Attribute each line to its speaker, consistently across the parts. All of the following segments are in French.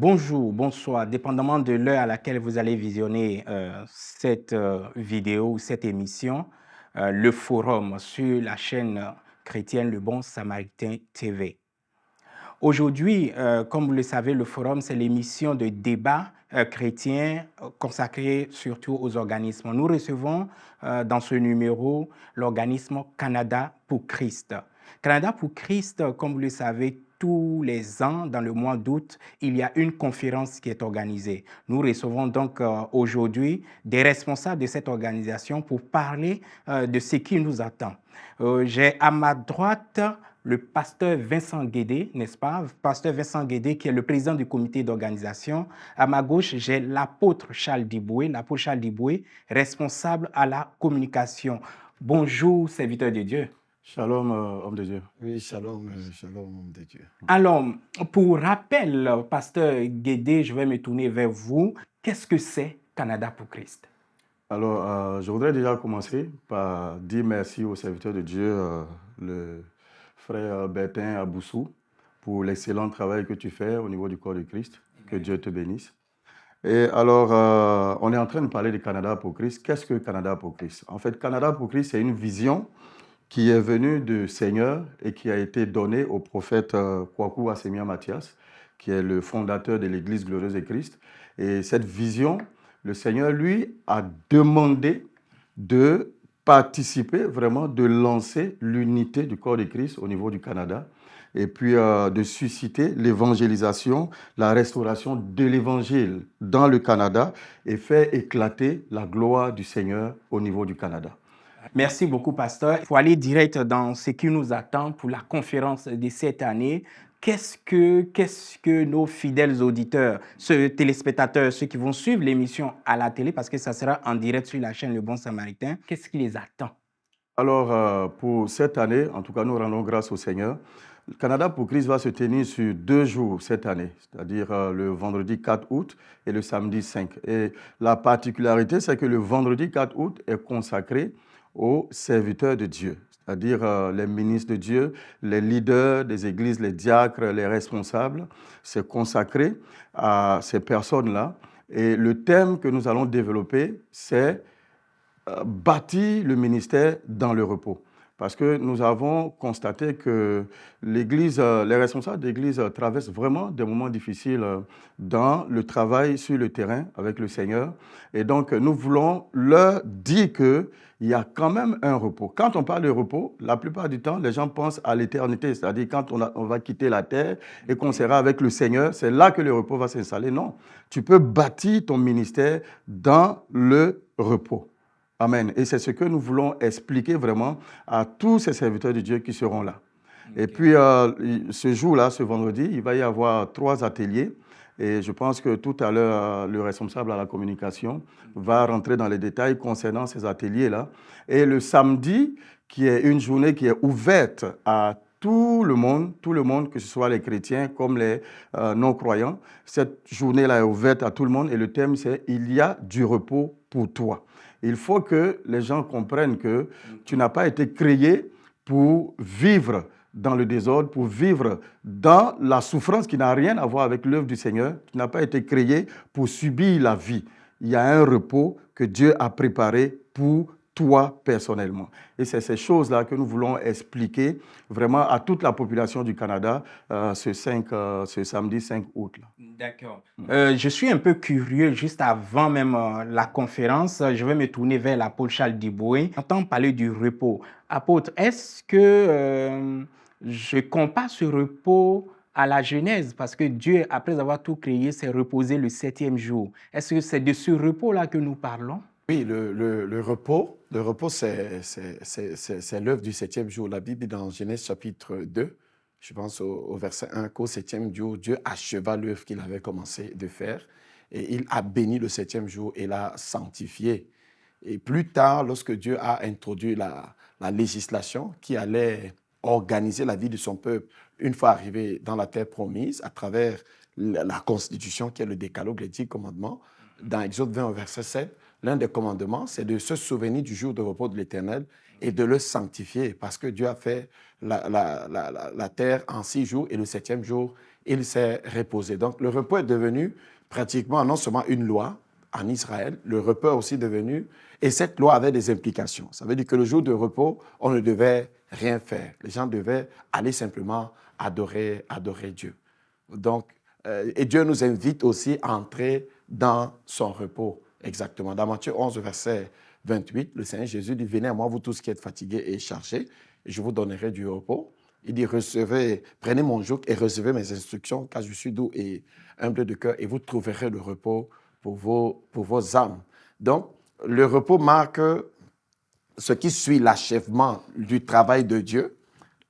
Speaker 1: Bonjour, bonsoir, dépendamment de l'heure à laquelle vous allez visionner cette vidéo ou cette émission, le forum sur la chaîne chrétienne Le Bon Samaritain TV. Aujourd'hui, comme vous le savez, le forum, c'est l'émission de débat chrétien consacrée surtout aux organismes. Nous recevons dans ce numéro l'organisme Canada pour Christ. Canada pour Christ, comme vous le savez, tous les ans, dans le mois d'août, il y a une conférence qui est organisée. Nous recevons donc aujourd'hui des responsables de cette organisation pour parler de ce qui nous attend. J'ai à ma droite le pasteur Vincent Guédé, n'est-ce pas? Pasteur Vincent Guédé, qui est le président du comité d'organisation. À ma gauche, j'ai l'apôtre Charles Diboué, responsable à la communication. Bonjour, serviteur de Dieu.
Speaker 2: Shalom, homme de Dieu.
Speaker 3: Oui, shalom, shalom, homme de Dieu.
Speaker 1: Alors, pour rappel, pasteur Guédé, je vais me tourner vers vous. Qu'est-ce que c'est Canada pour Christ?
Speaker 2: Alors, je voudrais déjà commencer par dire merci au serviteur de Dieu, le frère Bertin Aboussou, pour l'excellent travail que tu fais au niveau du corps de Christ. Que Dieu te bénisse. Et alors, on est en train de parler de Canada pour Christ. Qu'est-ce que Canada pour Christ? En fait, Canada pour Christ, c'est une vision qui est venue du Seigneur et qui a été donnée au prophète Kwaku Assemia Mathias, qui est le fondateur de l'Église glorieuse de Christ. Et cette vision, le Seigneur, lui, a demandé de participer, vraiment de lancer l'unité du corps de Christ au niveau du Canada et puis de susciter l'évangélisation, la restauration de l'évangile dans le Canada et faire éclater la gloire du Seigneur au niveau du Canada.
Speaker 1: Merci beaucoup, pasteur. Il faut aller direct dans ce qui nous attend pour la conférence de cette année. Qu'est-ce que nos fidèles auditeurs, ceux téléspectateurs, ceux qui vont suivre l'émission à la télé, parce que ça sera en direct sur la chaîne Le Bon Samaritain, qu'est-ce qui les attend?
Speaker 2: Alors, pour cette année, en tout cas, nous rendons grâce au Seigneur. Le Canada pour Christ va se tenir sur 2 jours cette année, c'est-à-dire le vendredi 4 août et le samedi 5. Et la particularité, c'est que le vendredi 4 août est consacré aux serviteurs de Dieu, c'est-à-dire les ministres de Dieu, les leaders des églises, les diacres, les responsables. C'est consacré à ces personnes-là. Et le thème que nous allons développer, c'est bâtir le ministère dans le repos. Parce que nous avons constaté que l'Église, les responsables d'Église traversent vraiment des moments difficiles dans le travail sur le terrain avec le Seigneur. Et donc, nous voulons leur dire qu'il y a quand même un repos. Quand on parle de repos, la plupart du temps, les gens pensent à l'éternité, c'est-à-dire quand on va quitter la terre et qu'on sera avec le Seigneur, c'est là que le repos va s'installer. Non, tu peux bâtir ton ministère dans le repos. Amen. Et c'est ce que nous voulons expliquer vraiment à tous ces serviteurs de Dieu qui seront là. Okay. Et puis, ce jour-là, ce vendredi, il va y avoir 3 ateliers. Et je pense que tout à l'heure, le responsable à la communication va rentrer dans les détails concernant ces ateliers-là. Et le samedi, qui est une journée qui est ouverte à tout le monde, que ce soit les chrétiens comme les non-croyants, cette journée-là est ouverte à tout le monde. Et le thème, c'est « Il y a du repos pour toi ». Il faut que les gens comprennent que tu n'as pas été créé pour vivre dans le désordre, pour vivre dans la souffrance qui n'a rien à voir avec l'œuvre du Seigneur. Tu n'as pas été créé pour subir la vie. Il y a un repos que Dieu a préparé pour toi personnellement. Et c'est ces choses-là que nous voulons expliquer vraiment à toute la population du Canada ce samedi 5 août.
Speaker 1: D'accord. Je suis un peu curieux, juste avant même la conférence, je vais me tourner vers l'apôtre Charles Diboué. J'entends parler du repos. Apôtre, est-ce que je compare ce repos à la Genèse, parce que Dieu, après avoir tout créé, s'est reposé le 7e jour. Est-ce que c'est de ce repos-là que nous parlons?
Speaker 3: Oui, le repos, c'est l'œuvre du 7e jour. La Bible, dans Genèse chapitre 2, je pense au verset 1, qu'au 7e jour, Dieu acheva l'œuvre qu'il avait commencé de faire et il a béni le 7e jour et l'a sanctifié. Et plus tard, lorsque Dieu a introduit la législation qui allait organiser la vie de son peuple une fois arrivé dans la terre promise à travers la constitution qui est le décalogue, les 10 commandements, dans Exode 20 au verset 7, l'un des commandements, c'est de se souvenir du jour de repos de l'Éternel et de le sanctifier parce que Dieu a fait la terre en 6 jours et le 7e jour, il s'est reposé. Donc, le repos est devenu pratiquement non seulement une loi en Israël, le repos est aussi devenu, et cette loi avait des implications. Ça veut dire que le jour de repos, on ne devait rien faire. Les gens devaient aller simplement adorer Dieu. Donc, et Dieu nous invite aussi à entrer dans son repos, exactement. Dans Matthieu 11, verset 28, le Seigneur Jésus dit, « Venez à moi, vous tous qui êtes fatigués et chargés, et je vous donnerai du repos. » Il dit, recevez, prenez mon joug et recevez mes instructions, car je suis doux et humble de cœur, et vous trouverez le repos pour vos âmes. Donc, le repos marque ce qui suit l'achèvement du travail de Dieu.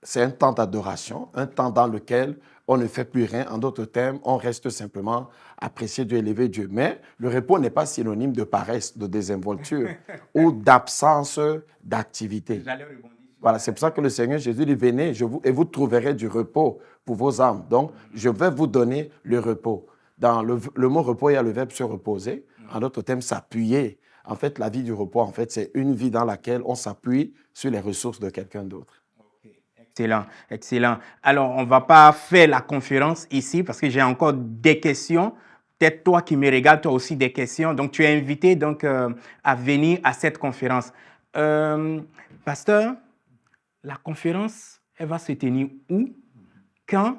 Speaker 3: C'est un temps d'adoration, un temps dans lequel on ne fait plus rien. En d'autres termes, on reste simplement apprécier Dieu, élever Dieu. Mais le repos n'est pas synonyme de paresse, de désinvolture ou d'absence d'activité. Voilà, c'est pour ça que le Seigneur Jésus dit, venez et vous trouverez du repos pour vos âmes. Donc, je vais vous donner le repos. Dans le mot repos, il y a le verbe se reposer. En d'autres termes, s'appuyer. En fait, la vie du repos, en fait, c'est une vie dans laquelle on s'appuie sur les ressources de quelqu'un d'autre.
Speaker 1: Excellent, excellent. Alors, on ne va pas faire la conférence ici parce que j'ai encore des questions. Peut-être toi qui me regardes, tu as aussi des questions. Donc, tu es invité donc, à venir à cette conférence. Pasteur, la conférence, elle va se tenir où, quand,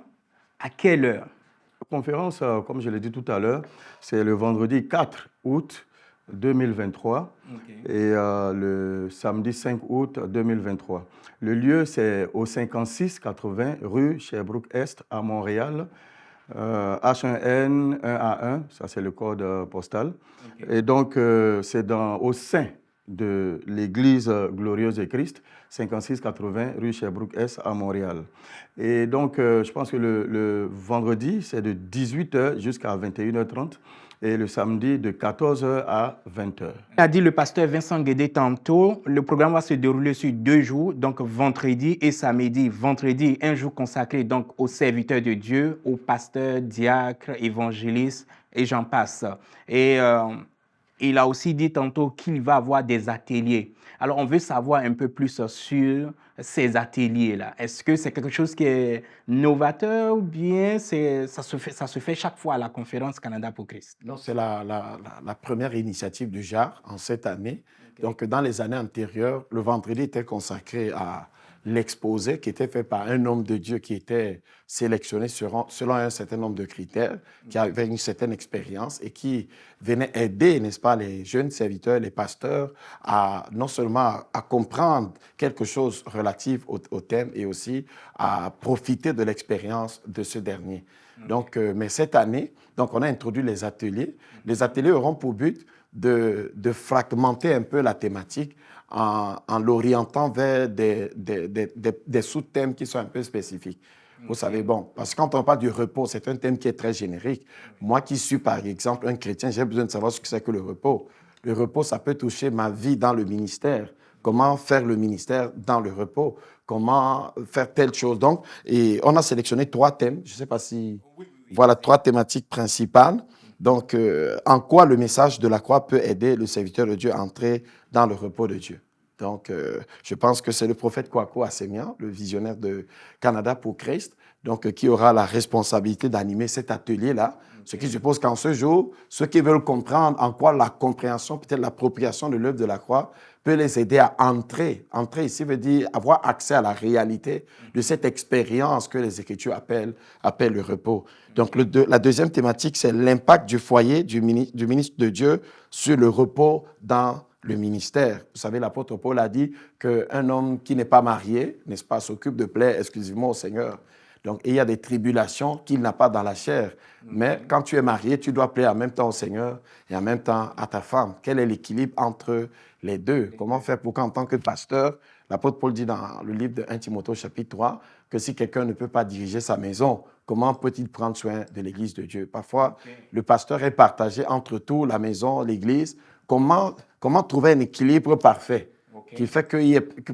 Speaker 1: à quelle heure?
Speaker 2: La conférence, comme je l'ai dit tout à l'heure, c'est le vendredi 4 août 2023 et le samedi 5 août 2023. Le lieu, c'est au 5680 rue Sherbrooke-Est à Montréal, H1N 1A1, ça c'est le code postal. Et donc, c'est au sein de l'église Glorieuse de Christ, 5680 rue Sherbrooke-Est à Montréal. Et donc, je pense que le vendredi, c'est de 18h jusqu'à 21h30 et le samedi de 14h à 20h.
Speaker 1: A dit le pasteur Vincent Guédé tantôt, le programme va se dérouler sur 2 jours, donc vendredi et samedi. Vendredi, un jour consacré donc aux serviteurs de Dieu, aux pasteurs, diacres, évangélistes et j'en passe. Et il a aussi dit tantôt qu'il va avoir des ateliers. Alors, on veut savoir un peu plus sur ces ateliers-là. Est-ce que c'est quelque chose qui est novateur ou bien ça se fait chaque fois à la conférence Canada pour Christ?
Speaker 3: Non, c'est la première initiative du genre en cette année. Okay. Donc, dans les années antérieures, le vendredi était consacré à l'exposé qui était fait par un homme de Dieu qui était sélectionné selon un certain nombre de critères, qui avait une certaine expérience et qui venait aider, n'est-ce pas, les jeunes serviteurs, les pasteurs, à non seulement à comprendre quelque chose relatif au thème et aussi à profiter de l'expérience de ce dernier. Donc, mais cette année, donc on a introduit les ateliers. Les ateliers auront pour but de fragmenter un peu la thématique en l'orientant vers des sous-thèmes qui sont un peu spécifiques. Vous savez, bon, parce que quand on parle du repos, c'est un thème qui est très générique. Moi qui suis, par exemple, un chrétien, j'ai besoin de savoir ce que c'est que le repos. Le repos, ça peut toucher ma vie dans le ministère. Comment faire le ministère dans le repos? Comment faire telle chose? Donc, et on a sélectionné 3 thèmes. Je ne sais pas si... Voilà, 3 thématiques principales. Donc, en quoi le message de la croix peut aider le serviteur de Dieu à entrer dans le repos de Dieu? Donc, je pense que c'est le prophète Kwaku Asemian, le visionnaire de Canada pour Christ, donc, qui aura la responsabilité d'animer cet atelier-là. Ce qui suppose qu'en ce jour, ceux qui veulent comprendre en quoi la compréhension, peut-être l'appropriation de l'œuvre de la croix, peut les aider à entrer. Entrer ici veut dire avoir accès à la réalité de cette expérience que les Écritures appellent le repos. Donc, la deuxième thématique, c'est l'impact du foyer, du ministre de Dieu sur le repos dans le ministère. Vous savez, l'apôtre Paul a dit qu'un homme qui n'est pas marié, n'est-ce pas, s'occupe de plaire exclusivement au Seigneur. Donc, il y a des tribulations qu'il n'a pas dans la chair. Mais quand tu es marié, tu dois plaire en même temps au Seigneur et en même temps à ta femme. Quel est l'équilibre entre les deux? Comment faire pour qu'en tant que pasteur, l'apôtre Paul dit dans le livre de 1 Timothée chapitre 3, que si quelqu'un ne peut pas diriger sa maison, comment peut-il prendre soin de l'Église de Dieu? Parfois, le pasteur est partagé entre tout, la maison, l'Église. Comment trouver un équilibre parfait qui fait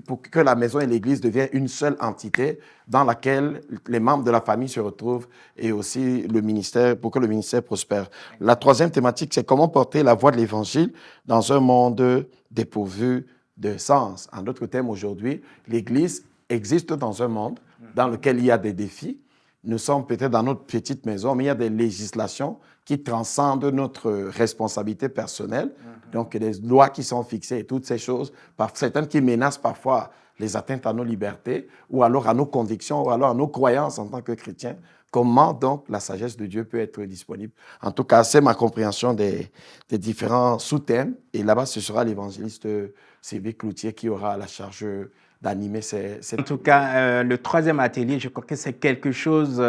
Speaker 3: pour que la maison et l'Église deviennent une seule entité dans laquelle les membres de la famille se retrouvent et aussi le ministère, pour que le ministère prospère. La troisième thématique, c'est comment porter la voix de l'Évangile dans un monde dépourvu de sens. En d'autres termes, aujourd'hui, l'Église existe dans un monde dans lequel il y a des défis, nous sommes peut-être dans notre petite maison, mais il y a des législations qui transcendent notre responsabilité personnelle. Donc, les lois qui sont fixées et toutes ces choses, certaines qui menacent parfois les atteintes à nos libertés ou alors à nos convictions ou alors à nos croyances en tant que chrétiens. Comment donc la sagesse de Dieu peut être disponible? En tout cas, c'est ma compréhension des différents sous-thèmes. Et là-bas, ce sera l'évangéliste Sylvie Cloutier qui aura la charge d'animer
Speaker 1: En tout cas, le troisième atelier, je crois que c'est quelque chose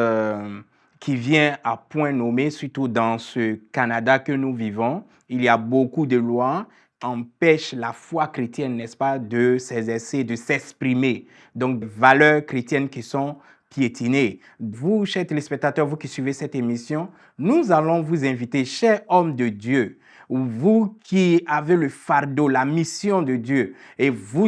Speaker 1: qui vient à point nommé, surtout dans ce Canada que nous vivons. Il y a beaucoup de lois qui empêchent la foi chrétienne, n'est-ce pas, de s'exercer, de s'exprimer. Donc, valeurs chrétiennes qui sont piétinées. Vous, chers téléspectateurs, vous qui suivez cette émission, nous allons vous inviter, chers hommes de Dieu, vous qui avez le fardeau, la mission de Dieu, et vous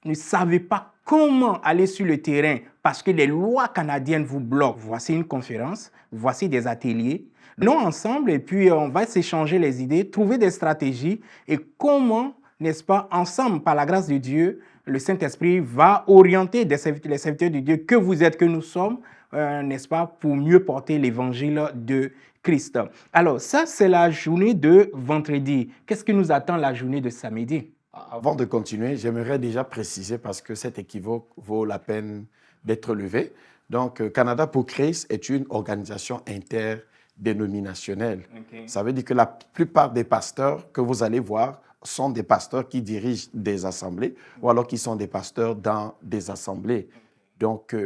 Speaker 1: ne savez pas comment aller sur le terrain parce que les lois canadiennes vous bloquent. Voici une conférence, voici des ateliers. Nous ensemble et puis on va s'échanger les idées, trouver des stratégies et comment, n'est-ce pas, ensemble, par la grâce de Dieu, le Saint-Esprit va orienter les serviteurs de Dieu que vous êtes, que nous sommes, n'est-ce pas, pour mieux porter l'évangile de Christ. Alors ça, c'est la journée de vendredi. Qu'est-ce qui nous attend la journée de samedi?
Speaker 3: Avant de continuer, j'aimerais déjà préciser, parce que cet équivoque vaut la peine d'être levé. Donc, Canada pour Christ est une organisation interdénominationnelle. Okay. Ça veut dire que la plupart des pasteurs que vous allez voir sont des pasteurs qui dirigent des assemblées ou alors qui sont des pasteurs dans des assemblées. Donc,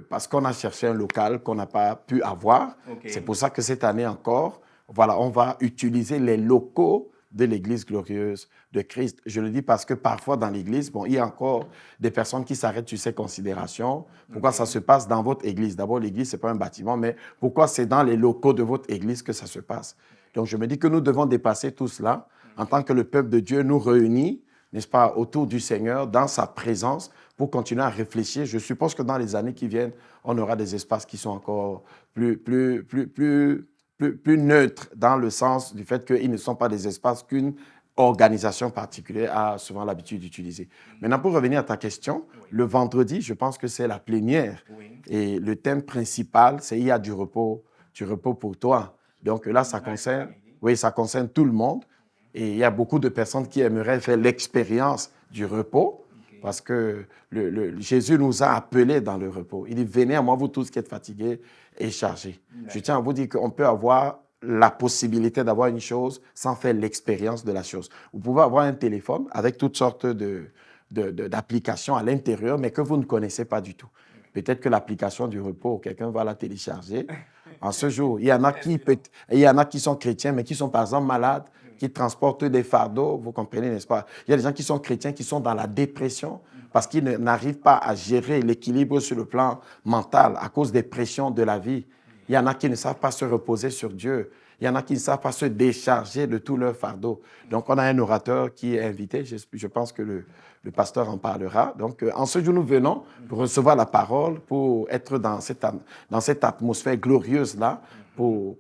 Speaker 3: parce qu'on a cherché un local qu'on n'a pas pu avoir, c'est pour ça que cette année encore, voilà, on va utiliser les locaux de l'Église glorieuse de Christ. Je le dis parce que parfois dans l'Église, bon, il y a encore des personnes qui s'arrêtent sur ces considérations. Pourquoi ça se passe dans votre Église? D'abord, l'Église, ce n'est pas un bâtiment, mais pourquoi c'est dans les locaux de votre Église que ça se passe? Donc, je me dis que nous devons dépasser tout cela en tant que le peuple de Dieu nous réunit, n'est-ce pas, autour du Seigneur, dans sa présence, pour continuer à réfléchir. Je suppose que dans les années qui viennent, on aura des espaces qui sont encore plus neutres dans le sens du fait qu'ils ne sont pas des espaces qu'une organisation particulière a souvent l'habitude d'utiliser. Maintenant, pour revenir à ta question, le vendredi, je pense que c'est la plénière. Et le thème principal, c'est « Il y a du repos pour toi ». Donc là, ça concerne tout le monde. Et il y a beaucoup de personnes qui aimeraient faire l'expérience du repos parce que Jésus nous a appelés dans le repos. Il dit « Venez à moi, vous tous qui êtes fatigués et chargés ». Je tiens à vous dire qu'on peut avoir la possibilité d'avoir une chose sans faire l'expérience de la chose. Vous pouvez avoir un téléphone avec toutes sortes d'applications à l'intérieur, mais que vous ne connaissez pas du tout. Peut-être que l'application du repos, quelqu'un va la télécharger. En ce jour, il y en a qui sont chrétiens, mais qui sont par exemple malades, qui transportent des fardeaux, vous comprenez, n'est-ce pas? Il y a des gens qui sont chrétiens qui sont dans la dépression parce qu'ils n'arrivent pas à gérer l'équilibre sur le plan mental à cause des pressions de la vie. Il y en a qui ne savent pas se reposer sur Dieu. Il y en a qui ne savent pas se décharger de tout leur fardeau. Donc, on a un orateur qui est invité. Je pense que le pasteur en parlera. Donc, en ce jour, nous venons pour recevoir la parole, pour être dans cette atmosphère glorieuse-là, pour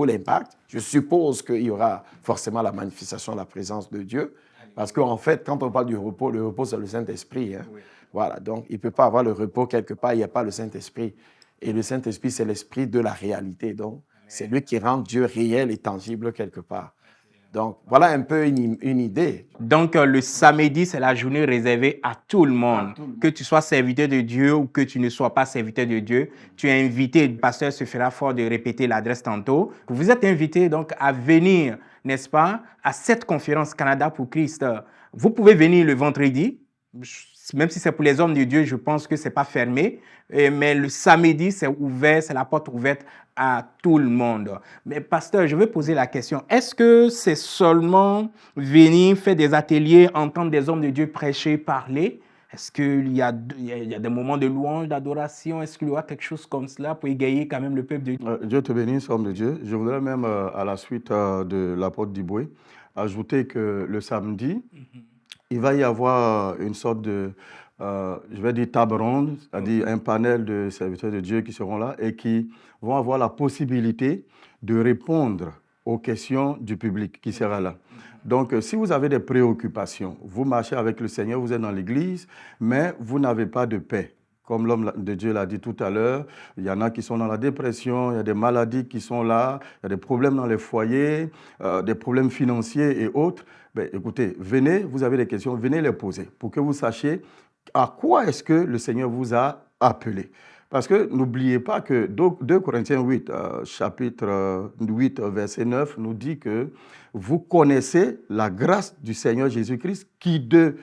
Speaker 3: l'impact. Je suppose qu'il y aura forcément la manifestation de la présence de Dieu. Parce qu'en fait, quand on parle du repos, le repos, c'est le Saint-Esprit. Hein. Oui. Voilà. Donc, il ne peut pas avoir le repos quelque part, il n'y a pas le Saint-Esprit. Et le Saint-Esprit, c'est l'esprit de la réalité. Donc, c'est lui qui rend Dieu réel et tangible quelque part. Donc, voilà un peu une idée.
Speaker 1: Donc, le samedi, c'est la journée réservée à tout le monde. Que tu sois serviteur de Dieu ou que tu ne sois pas serviteur de Dieu, tu es invité. Le pasteur se fera fort de répéter l'adresse tantôt. Vous êtes invité donc à venir, n'est-ce pas, à cette conférence Canada pour Christ. Vous pouvez venir le vendredi. Même si c'est pour les hommes de Dieu, je pense que ce n'est pas fermé. Mais le samedi, c'est ouvert, c'est la porte ouverte à tout le monde. Mais pasteur, je veux poser la question. Est-ce que c'est seulement venir faire des ateliers, entendre des hommes de Dieu prêcher, parler? Est-ce qu'il y a des moments de louange, d'adoration? Est-ce qu'il y aura quelque chose comme cela pour égayer quand même le peuple de Dieu?
Speaker 2: Dieu te bénisse, homme de Dieu. Je voudrais même, à la suite de l'apôtre Diboué, ajouter que le samedi, il va y avoir une sorte de, je vais dire table ronde, c'est-à-dire un panel de serviteurs de Dieu qui seront là et qui vont avoir la possibilité de répondre aux questions du public qui sera là. Donc, si vous avez des préoccupations, vous marchez avec le Seigneur, vous êtes dans l'église, mais vous n'avez pas de paix. Comme l'homme de Dieu l'a dit tout à l'heure, il y en a qui sont dans la dépression, il y a des maladies qui sont là, il y a des problèmes dans les foyers, des problèmes financiers et autres. Ben, écoutez, venez, vous avez des questions, venez les poser pour que vous sachiez à quoi est-ce que le Seigneur vous a appelé. Parce que n'oubliez pas que 2 Corinthiens 8, chapitre 8, verset 9, nous dit que vous connaissez la grâce du Seigneur Jésus-Christ qui de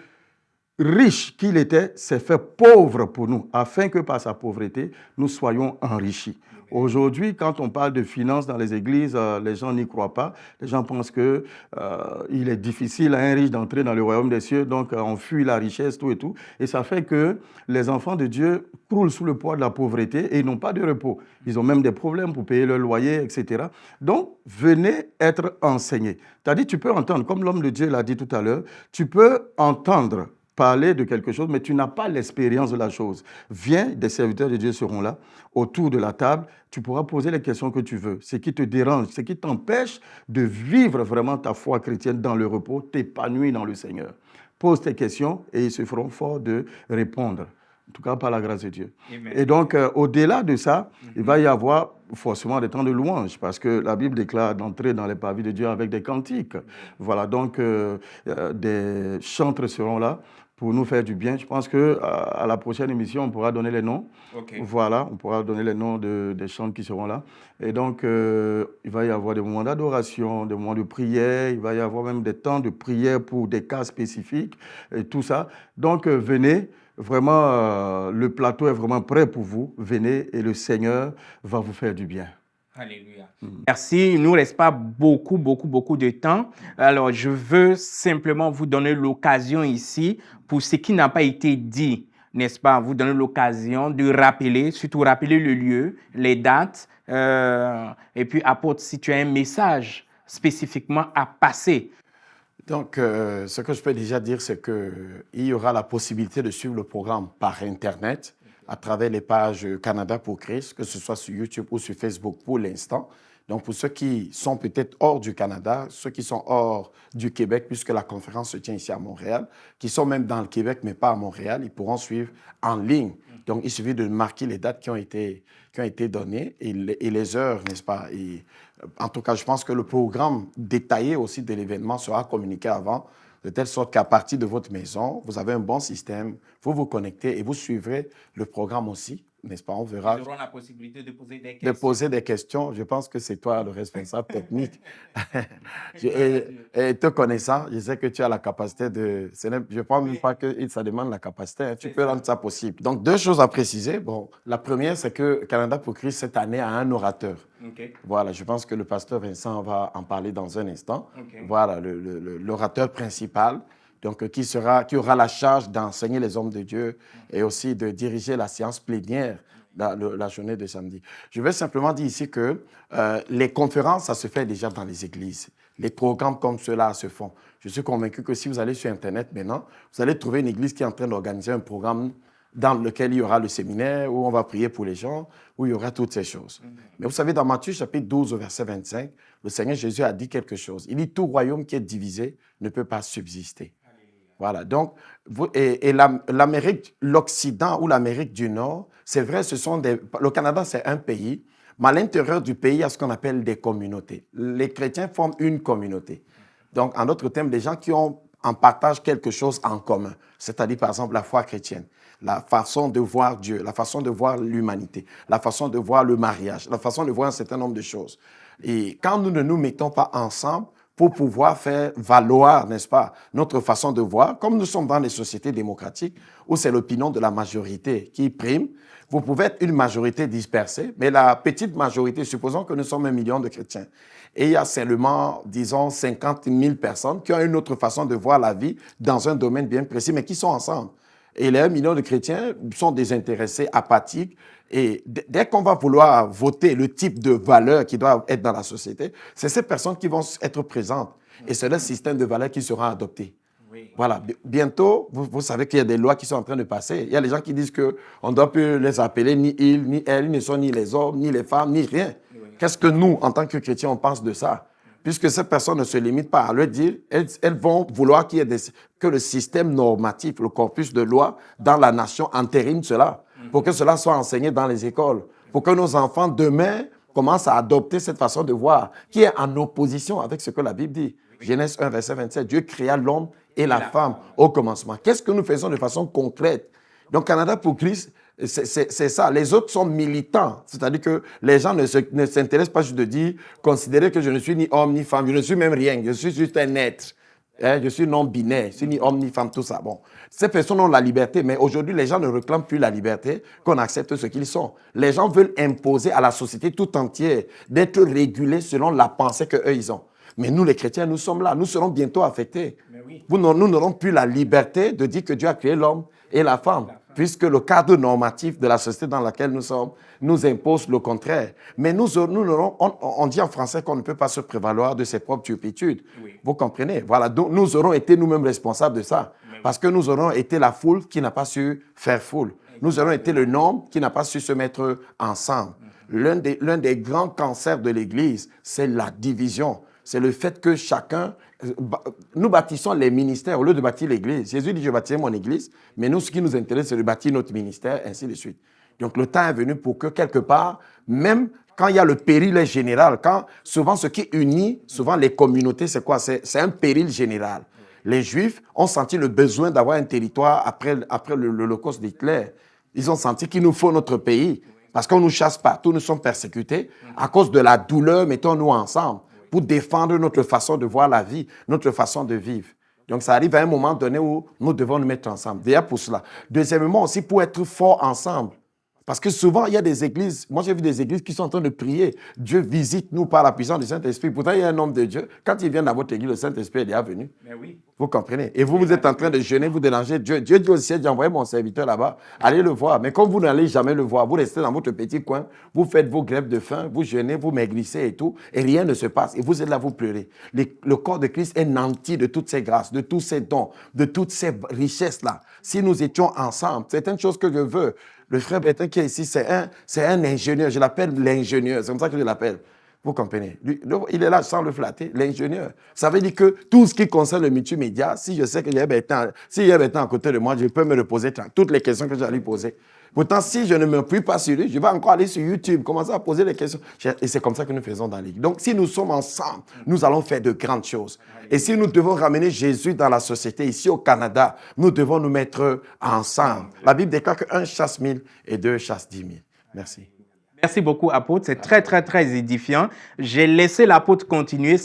Speaker 2: riche qu'il était, s'est fait pauvre pour nous, afin que par sa pauvreté, nous soyons enrichis. Aujourd'hui, quand on parle de finances dans les églises, les gens n'y croient pas. Les gens pensent que il est difficile à un riche d'entrer dans le royaume des cieux, donc on fuit la richesse, tout et tout. Et ça fait que les enfants de Dieu croulent sous le poids de la pauvreté et ils n'ont pas de repos. Ils ont même des problèmes pour payer leur loyer, etc. Donc, venez être enseignés. C'est-à-dire, tu peux entendre, comme l'homme de Dieu l'a dit tout à l'heure, tu peux entendre parler de quelque chose, mais tu n'as pas l'expérience de la chose. Viens, des serviteurs de Dieu seront là, autour de la table, tu pourras poser les questions que tu veux. Ce qui te dérange, ce qui t'empêche de vivre vraiment ta foi chrétienne dans le repos, t'épanouir dans le Seigneur. Pose tes questions et ils se feront fort de répondre. En tout cas, par la grâce de Dieu. Amen. Et donc, au-delà de ça, il va y avoir forcément des temps de louange, parce que la Bible déclare d'entrer dans les parvis de Dieu avec des cantiques. Voilà, donc des chantres seront là pour nous faire du bien. Je pense qu'à la prochaine émission, on pourra donner les noms. Okay. Voilà, on pourra donner les noms des chantres qui seront là. Et donc, il va y avoir des moments d'adoration, des moments de prière, il va y avoir même des temps de prière pour des cas spécifiques, et tout ça. Donc, venez. Vraiment, le plateau est vraiment prêt pour vous. Venez et le Seigneur va vous faire du bien.
Speaker 1: Alléluia. Merci. Il ne nous reste pas beaucoup de temps. Alors, je veux simplement vous donner l'occasion ici, pour ce qui n'a pas été dit, n'est-ce pas, vous donner l'occasion de rappeler, surtout rappeler le lieu, les dates, et puis apôtre, si tu as un message spécifiquement à passer.
Speaker 3: Donc, ce que je peux déjà dire, c'est qu'il y aura la possibilité de suivre le programme par Internet, à travers les pages Canada pour Christ, que ce soit sur YouTube ou sur Facebook pour l'instant. Donc, pour ceux qui sont peut-être hors du Canada, ceux qui sont hors du Québec, puisque la conférence se tient ici à Montréal, qui sont même dans le Québec, mais pas à Montréal, ils pourront suivre en ligne. Donc, il suffit de marquer les dates qui ont été données et les heures, n'est-ce pas? Et, en tout cas, je pense que le programme détaillé aussi de l'événement sera communiqué avant, de telle sorte qu'à partir de votre maison, vous avez un bon système, vous vous connectez et vous suivrez le programme aussi, n'est-ce pas? On verra.
Speaker 1: Nous aurons la possibilité de poser des questions.
Speaker 3: De poser des questions. Je pense que c'est toi le responsable technique. Et te connaissant, je sais que tu as la capacité de... Je ne pense même pas que ça demande la capacité. Hein. Tu peux rendre ça possible. Donc, 2 choses à préciser. Bon, la première, c'est que Canada pour Christ, cette année, a un orateur. Okay. Voilà, je pense que le pasteur Vincent va en parler dans un instant. Okay. Voilà, l'orateur principal. Donc, qui aura la charge d'enseigner les hommes de Dieu et aussi de diriger la séance plénière la journée de samedi. Je veux simplement dire ici que les conférences, ça se fait déjà dans les églises. Les programmes comme ceux-là se font. Je suis convaincu que si vous allez sur Internet maintenant, vous allez trouver une église qui est en train d'organiser un programme dans lequel il y aura le séminaire, où on va prier pour les gens, où il y aura toutes ces choses. Mais vous savez, dans Matthieu chapitre 12, verset 25, le Seigneur Jésus a dit quelque chose. Il dit, tout royaume qui est divisé ne peut pas subsister. Voilà, donc, l'Amérique, l'Occident ou l'Amérique du Nord, c'est vrai, le Canada, c'est un pays, mais à l'intérieur du pays, il y a ce qu'on appelle des communautés. Les chrétiens forment une communauté. Donc, en d'autres termes, des gens qui ont en partage quelque chose en commun, c'est-à-dire, par exemple, la foi chrétienne, la façon de voir Dieu, la façon de voir l'humanité, la façon de voir le mariage, la façon de voir un certain nombre de choses. Et quand nous ne nous mettons pas ensemble, pour pouvoir faire valoir, n'est-ce pas, notre façon de voir, comme nous sommes dans les sociétés démocratiques, où c'est l'opinion de la majorité qui prime, vous pouvez être une majorité dispersée, mais la petite majorité, supposons que nous sommes 1 million de chrétiens, et il y a seulement, disons, 50 000 personnes qui ont une autre façon de voir la vie dans un domaine bien précis, mais qui sont ensemble. Et les 1 million de chrétiens sont désintéressés, apathiques. Et dès qu'on va vouloir voter le type de valeurs qui doivent être dans la société, c'est ces personnes qui vont être présentes. Et c'est le système de valeurs qui sera adopté. Oui. Voilà. Bientôt, vous savez qu'il y a des lois qui sont en train de passer. Il y a des gens qui disent qu'on ne doit plus les appeler ni il, ni elle, ils ne sont ni les hommes, ni les femmes, ni rien. Oui. Qu'est-ce que nous, en tant que chrétiens, on pense de ça? Puisque ces personnes ne se limitent pas à leur dire, elles vont vouloir que le système normatif, le corpus de loi dans la nation entérine cela. pour que cela soit enseigné dans les écoles, pour que nos enfants demain commencent à adopter cette façon de voir qui est en opposition avec ce que la Bible dit. Genèse 1, verset 27, Dieu créa l'homme et la femme au commencement. Qu'est-ce que nous faisons de façon concrète? Donc, Canada pour Christ, c'est ça. Les autres sont militants. C'est-à-dire que les gens ne s'intéressent pas juste de dire, considérer que je ne suis ni homme ni femme, je ne suis même rien, je suis juste un être. Je suis non-binaire, je suis ni homme ni femme, tout ça. Bon, ces personnes ont la liberté, mais aujourd'hui, les gens ne réclament plus la liberté, qu'on accepte ce qu'ils sont. Les gens veulent imposer à la société tout entière d'être régulés selon la pensée qu'eux, ils ont. Mais nous, les chrétiens, nous sommes là. Nous serons bientôt affectés. Oui. Nous n'aurons plus la liberté de dire que Dieu a créé l'homme et la femme, puisque le cadre normatif de la société dans laquelle nous sommes nous impose le contraire. Mais on dit en français qu'on ne peut pas se prévaloir de ses propres turpitudes. Oui. Vous comprenez? Voilà, donc nous aurons été nous-mêmes responsables de ça, parce que nous aurons été la foule qui n'a pas su faire foule. Nous aurons été le nombre qui n'a pas su se mettre ensemble. L'un des grands cancers de l'Église, c'est la division. C'est le fait que chacun... Nous bâtissons les ministères au lieu de bâtir l'Église. Jésus dit, je bâtirai mon Église, mais nous, ce qui nous intéresse, c'est de bâtir notre ministère, ainsi de suite. Donc, le temps est venu pour que, quelque part, même quand il y a le péril général, quand souvent ce qui unit, souvent les communautés, c'est quoi? C'est un péril général. Les Juifs ont senti le besoin d'avoir un territoire après l'Holocauste d'Hitler. Ils ont senti qu'il nous faut notre pays, parce qu'on nous chasse partout, nous sommes persécutés. À cause de la douleur, mettons-nous ensemble pour défendre notre façon de voir la vie, notre façon de vivre. Donc, ça arrive à un moment donné où nous devons nous mettre ensemble. Déjà pour cela. Deuxièmement, aussi pour être forts ensemble. Parce que souvent, il y a des églises, moi j'ai vu des églises qui sont en train de prier. Dieu visite-nous par la puissance du Saint-Esprit. Pourtant, il y a un homme de Dieu. Quand il vient dans votre église, le Saint-Esprit est déjà venu. Mais oui. Vous comprenez? Et vous êtes en train de jeûner, vous dérangez Dieu. Dieu dit au ciel, j'ai envoyé mon serviteur là-bas, allez le voir. Mais comme vous n'allez jamais le voir, vous restez dans votre petit coin, vous faites vos grèves de faim, vous jeûnez, vous maigrissez et tout, et rien ne se passe. Et vous êtes là, vous pleurez. Le corps de Christ est nanti de toutes ces grâces, de tous ces dons, de toutes ces richesses-là. Si nous étions ensemble, c'est une chose que je veux. Le frère Bertin qui est ici, c'est un ingénieur. Je l'appelle l'ingénieur. C'est comme ça que je l'appelle. Vous comprenez? Il est là sans le flatter, l'ingénieur. Ça veut dire que tout ce qui concerne le multimédia, si je sais qu'il y a Bertin à côté de moi, je peux me reposer toutes les questions que j'ai à lui poser. Pourtant, si je ne m'appuie pas sur lui, je vais encore aller sur YouTube, commencer à poser les questions. Et c'est comme ça que nous faisons dans l'Église. Donc, si nous sommes ensemble, nous allons faire de grandes choses. Et si nous devons ramener Jésus dans la société, ici au Canada, nous devons nous mettre ensemble. La Bible déclare qu'un chasse 1000 et deux chasse 10 000. Merci.
Speaker 1: Merci beaucoup, apôtre. C'est très, très, très édifiant. J'ai laissé l'apôtre continuer.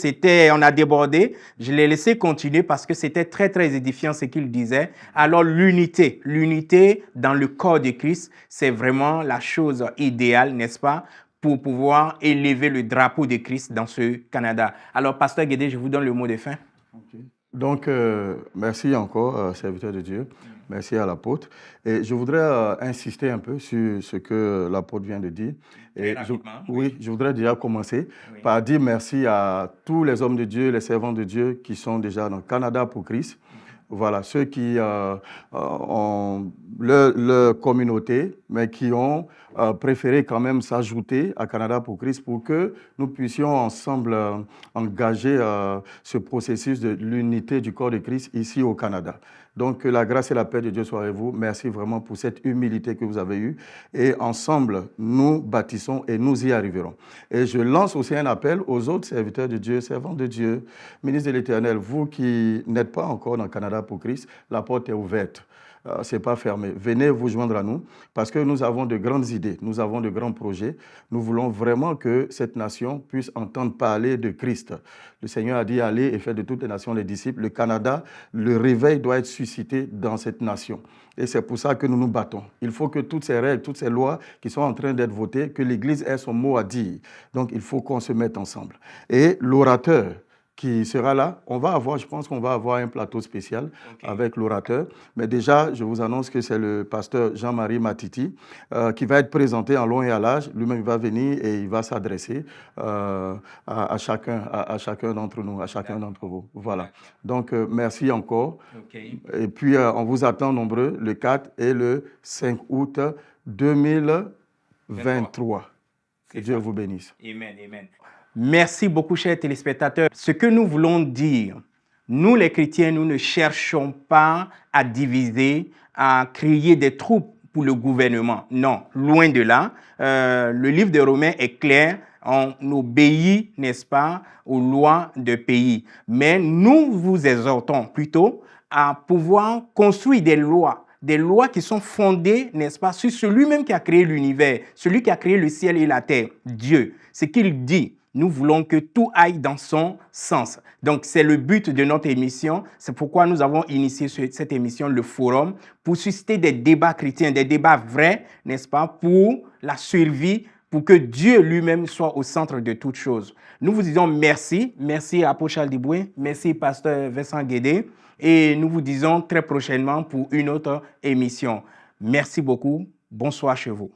Speaker 1: On a débordé. Je l'ai laissé continuer parce que c'était très, très édifiant ce qu'il disait. Alors, l'unité dans le corps de Christ, c'est vraiment la chose idéale, n'est-ce pas, pour pouvoir élever le drapeau de Christ dans ce Canada. Alors, pasteur Guédé, je vous donne le mot de fin.
Speaker 2: Okay. Donc, merci encore, serviteur de Dieu. Merci à l'apôtre. Et je voudrais insister un peu sur ce que l'apôtre vient de dire. Et je voudrais déjà commencer par dire merci à tous les hommes de Dieu, les servants de Dieu qui sont déjà dans Canada pour Christ. Voilà, ceux qui ont leur communauté, mais qui ont préféré quand même s'ajouter à Canada pour Christ pour que nous puissions ensemble engager ce processus de l'unité du corps de Christ ici au Canada. Donc, que la grâce et la paix de Dieu soient avec vous. Merci vraiment pour cette humilité que vous avez eue. Et ensemble, nous bâtissons et nous y arriverons. Et je lance aussi un appel aux autres serviteurs de Dieu, servants de Dieu, ministres de l'Éternel. Vous qui n'êtes pas encore dans Canada pour Christ, la porte est ouverte. Ce n'est pas fermé. Venez vous joindre à nous parce que nous avons de grandes idées, nous avons de grands projets. Nous voulons vraiment que cette nation puisse entendre parler de Christ. Le Seigneur a dit allez et faites de toutes les nations les disciples. Le Canada, le réveil doit être suscité dans cette nation. Et c'est pour ça que nous nous battons. Il faut que toutes ces règles, toutes ces lois qui sont en train d'être votées, que l'Église ait son mot à dire. Donc il faut qu'on se mette ensemble. Et l'orateur qui sera là, je pense qu'on va avoir un plateau spécial avec l'orateur. Mais déjà, je vous annonce que c'est le pasteur Jean-Marie Matiti qui va être présenté en long et à large. Lui-même va venir et il va s'adresser à chacun d'entre nous, à chacun d'entre vous. Voilà. Donc, merci encore. Et puis, on vous attend nombreux le 4 et le 5 août 2023. Que Dieu vous bénisse.
Speaker 1: Amen, amen. Merci beaucoup, chers téléspectateurs. Ce que nous voulons dire, nous les chrétiens, nous ne cherchons pas à diviser, à créer des troupes pour le gouvernement. Non, loin de là. Le livre de Romains est clair. On obéit, n'est-ce pas, aux lois de pays. Mais nous vous exhortons plutôt à pouvoir construire des lois qui sont fondées, n'est-ce pas, sur celui-même qui a créé l'univers, celui qui a créé le ciel et la terre, Dieu. Ce qu'il dit, nous voulons que tout aille dans son sens. Donc, c'est le but de notre émission. C'est pourquoi nous avons initié cette émission, le Forum, pour susciter des débats chrétiens, des débats vrais, n'est-ce pas, pour la survie, pour que Dieu lui-même soit au centre de toutes choses. Nous vous disons merci. Merci à Apôtre Charles Diboué. Merci, Pasteur Vincent Guédé. Et nous vous disons très prochainement pour une autre émission. Merci beaucoup. Bonsoir chez vous.